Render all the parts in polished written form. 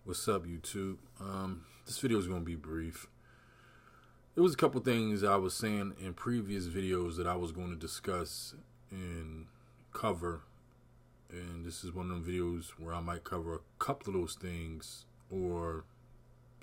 What's up, YouTube? This video is going to be brief. There was a couple things I was saying in previous videos that I was going to discuss and cover, and this is one of them videos where I might cover a couple of those things or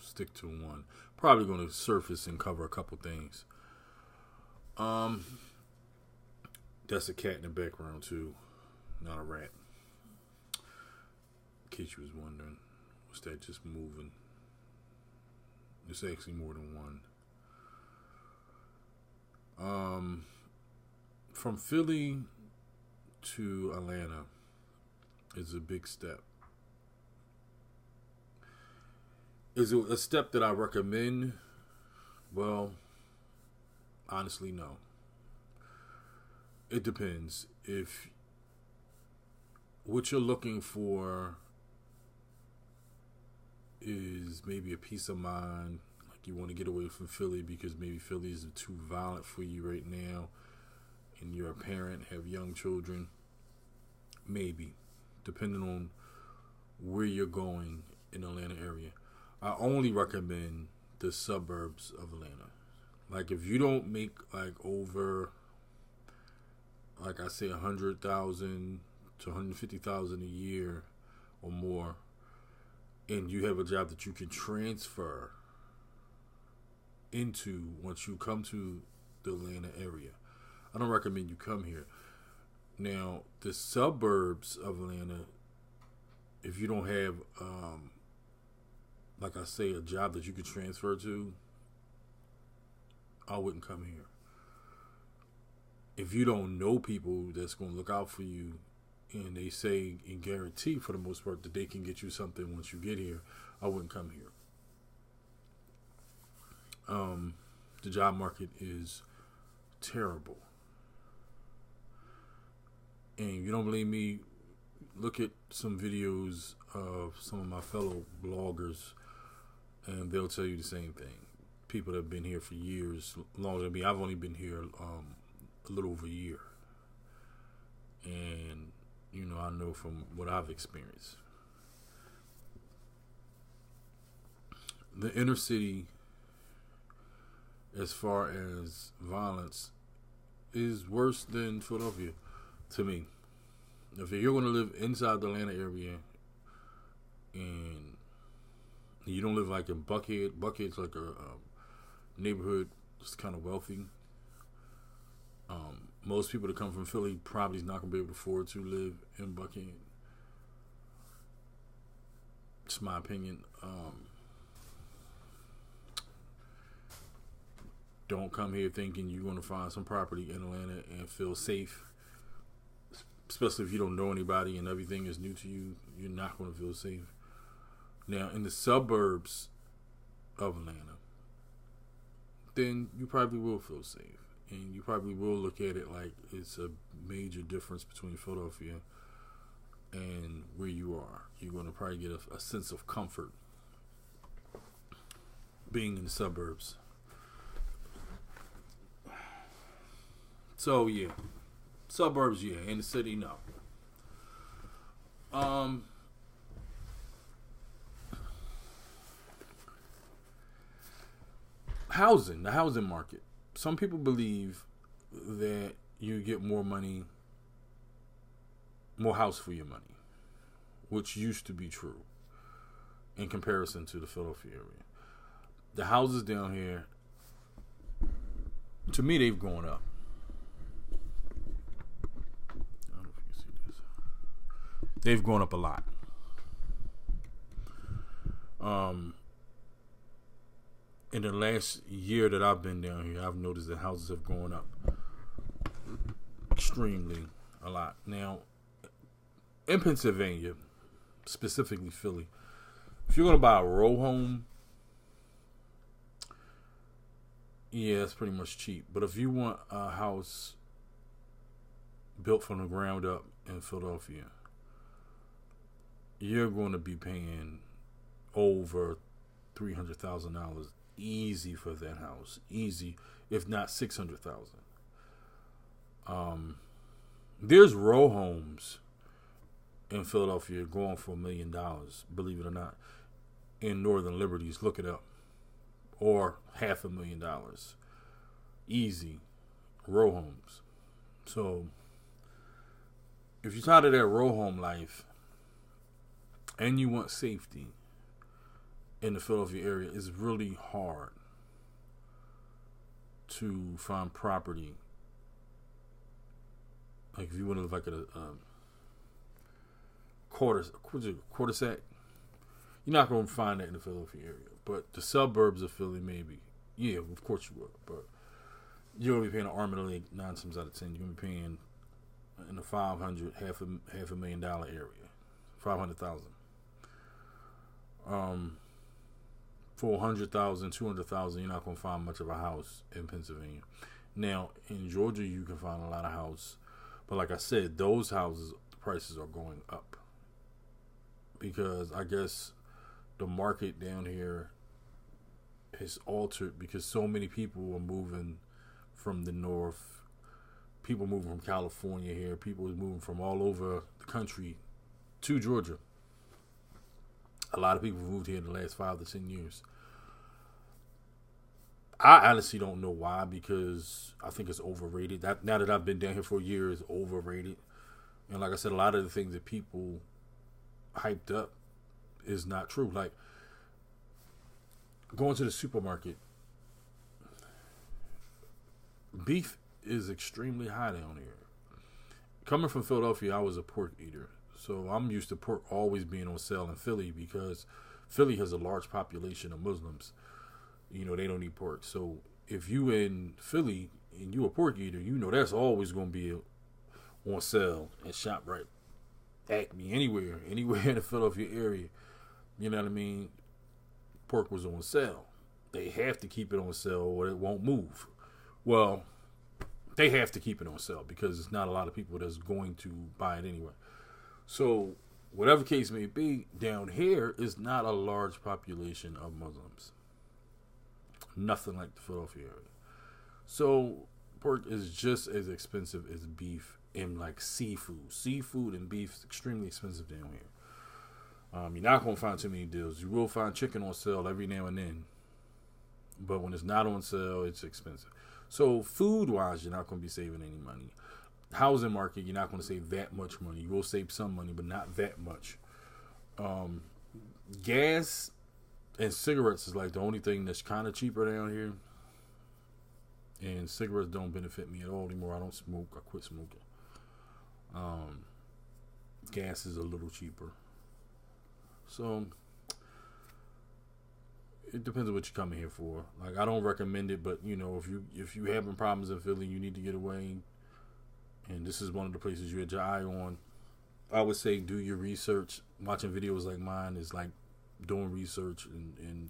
stick to one. Probably going to surface and cover a couple things. That's a cat in the background too, not a rat. In case you was wondering. Was that just moving? It's actually more than one. From Philly to Atlanta is a big step. Is it a step that I recommend? Well, honestly, no. It depends. If what you're looking for is maybe a peace of mind, like you want to get away from Philly because maybe Philly is too violent for you right now, and you're a parent, have young children, maybe, depending on where you're going in the Atlanta area. I only recommend the suburbs of Atlanta. Like if you don't make like over, like I say, 100,000 to 150,000 a year or more, and you have a job that you can transfer into once you come to the Atlanta area, I don't recommend you come here. Now, the suburbs of Atlanta, if you don't have, like I say, a job that you could transfer to, I wouldn't come here. If you don't know people that's going to look out for you, and they say and guarantee for the most part that they can get you something once you get here, I wouldn't come here. The job market is terrible. And you don't believe me, look at some videos of some of my fellow bloggers, and they'll tell you the same thing. People that have been here for years, longer than me. I've only been here a little over a year. And you know, I know from what I've experienced. The inner city, as far as violence, is worse than Philadelphia, to me. If you're going to live inside the Atlanta area, and you don't live like in Buckhead, Buckhead's like a neighborhood that's kind of wealthy. Most people that come from Philly probably is not going to be able to afford to live in Buckhead. It's my opinion. Don't come here thinking you're going to find some property in Atlanta and feel safe. Especially if you don't know anybody and everything is new to you, you're not going to feel safe. Now, in the suburbs of Atlanta, then you probably will feel safe. And you probably will look at it like it's a major difference between Philadelphia and where you are. You're going to probably get a sense of comfort being in the suburbs. So, yeah. Suburbs, yeah. In the city, no. Housing. The housing market. Some people believe that you get more money, more house for your money, which used to be true in comparison to the Philadelphia area. The houses down here, to me, they've gone up. I don't know if you can see this. They've gone up a lot. In the last year that I've been down here, I've noticed that houses have gone up extremely a lot. Now, in Pennsylvania, specifically Philly, if you're going to buy a row home, yeah, it's pretty much cheap. But if you want a house built from the ground up in Philadelphia, you're going to be paying over $300,000 easy for that house. Easy, if not $600,000. There's row homes in Philadelphia going for $1 million, believe it or not. in Northern Liberties. Look it up. Or $500,000. Easy. Row homes. So, if you're tired of that row home life and you want safety in the Philadelphia area, it's really hard to find property. Like if you want to live like a quarter sack, you're not going to find that in the Philadelphia area. But the suburbs of Philly, maybe. Yeah, of course you will. But you're going to be paying an arm and a leg 9 times out of 10. You're going to be paying in the half a $1 million area, 500,000. For 100,000, 200,000, you're not going to find much of a house in Pennsylvania. Now in Georgia, you can find a lot of houses, but like I said, those houses, the prices are going up because I guess the market down here has altered because so many people are moving from the north. People moving from California here. People are moving from all over the country to Georgia. A lot of people moved here in the last 5 to 10 years. I honestly don't know why, because I think it's overrated. Now that I've been down here for a year, it's overrated. And like I said, a lot of the things that people hyped up is not true. Like going to the supermarket, beef is extremely high down here. Coming from Philadelphia, I was a pork eater. So I'm used to pork always being on sale in Philly because Philly has a large population of Muslims. You know, they don't eat pork. So if you in Philly and you a pork eater, you know that's always going to be on sale at ShopRite, Acme, anywhere in the Philadelphia area. You know what I mean? Pork was on sale. They have to keep it on sale or it won't move. Well, they have to keep it on sale because it's not a lot of people that's going to buy it anyway. So, whatever case may be, down here is not a large population of Muslims. Nothing like the Philadelphia area. So, pork is just as expensive as beef and like seafood. Seafood and beef is extremely expensive down here. You're not going to find too many deals. You will find chicken on sale every now and then. But when it's not on sale, it's expensive. So, food-wise, you're not going to be saving any money. Housing market, you're not going to save that much money. You will save some money, but not that much. Gas and cigarettes is like the only thing that's kind of cheaper down here. And cigarettes don't benefit me at all anymore. I don't smoke. I quit smoking. Gas is a little cheaper. So it depends on what you're coming here for. Like, I don't recommend it, but you know, if you having problems in Philly, you need to get away. And this is one of the places you had your eye on. I would say do your research. Watching videos like mine is like doing research and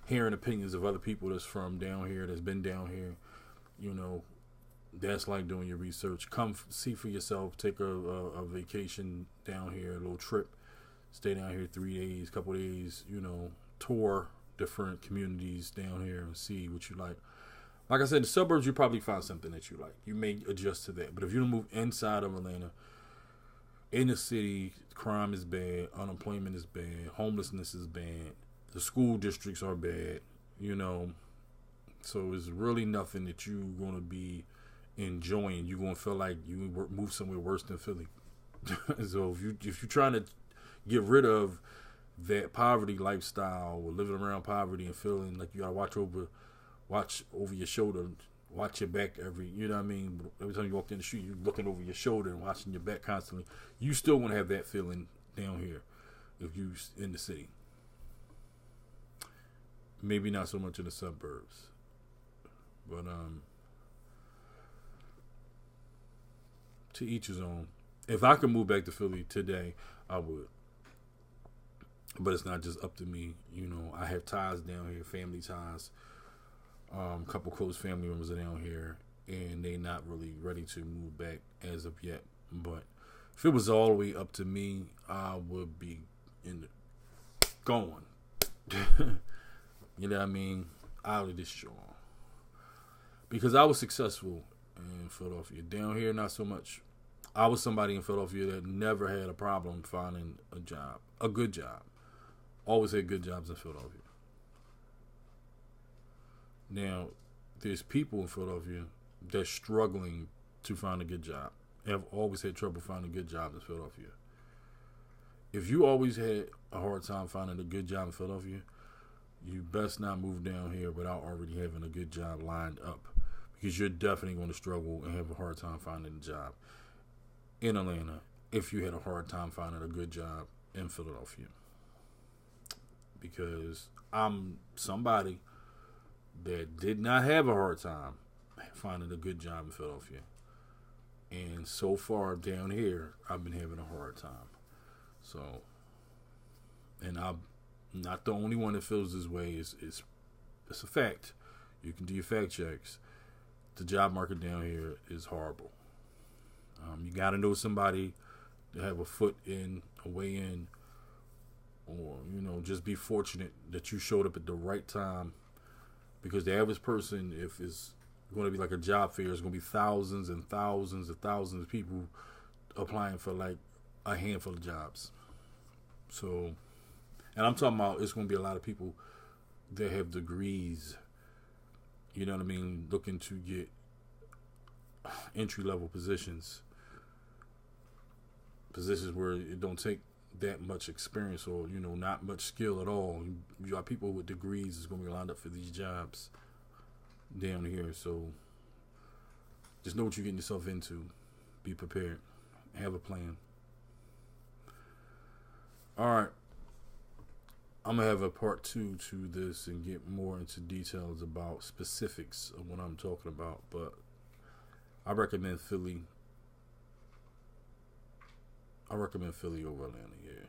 hearing opinions of other people that's from down here, that's been down here. You know, that's like doing your research. Come see for yourself. Take a vacation down here, a little trip. Stay down here 3 days, couple days. You know, tour different communities down here and see what you like. Like I said, the suburbs, you probably find something that you like. You may adjust to that. But if you don't move inside of Atlanta, in the city, crime is bad, unemployment is bad, homelessness is bad, the school districts are bad, you know. So it's really nothing that you're going to be enjoying. You're going to feel like you move somewhere worse than Philly. So if you're trying to get rid of that poverty lifestyle or living around poverty and feeling like you got to watch over your shoulder, watch your back you know what I mean? Every time you walk in the street, you're looking over your shoulder and watching your back constantly. You still want to have that feeling down here if you in the city. Maybe not so much in the suburbs. But to each his own. If I could move back to Philly today, I would. But it's not just up to me. You know, I have ties down here, family ties. A couple close family members are down here, and they not really ready to move back as of yet. But if it was all the way up to me, I would be going. You know what I mean? Out of this show. Because I was successful in Philadelphia. Down here, not so much. I was somebody in Philadelphia that never had a problem finding a job, a good job. always had good jobs in Philadelphia. Now, there's people in Philadelphia that's struggling to find a good job. Have always had trouble finding good jobs in Philadelphia. If you always had a hard time finding a good job in Philadelphia, you best not move down here without already having a good job lined up, because you're definitely going to struggle and have a hard time finding a job in Atlanta if you had a hard time finding a good job in Philadelphia. Because I'm somebody that did not have a hard time finding a good job in Philadelphia. And so far down here, I've been having a hard time. So, and I'm not the only one that feels this way. It's a fact. You can do your fact checks. The job market down here is horrible. You got to know somebody to have a foot in, a way in, or, just be fortunate that you showed up at the right time. Because the average person, if it's going to be like a job fair, it's going to be thousands and thousands and thousands of people applying for like a handful of jobs. So, and I'm talking about it's going to be a lot of people that have degrees, you know what I mean, looking to get entry-level positions where it don't take that much experience or, not much skill at all. You got people with degrees that's going to be lined up for these jobs down here. So just know what you're getting yourself into. Be prepared. Have a plan. All right. I'm going to have a part 2 to this and get more into details about specifics of what I'm talking about. But I recommend Philly. I recommend Philly over Atlanta, yeah.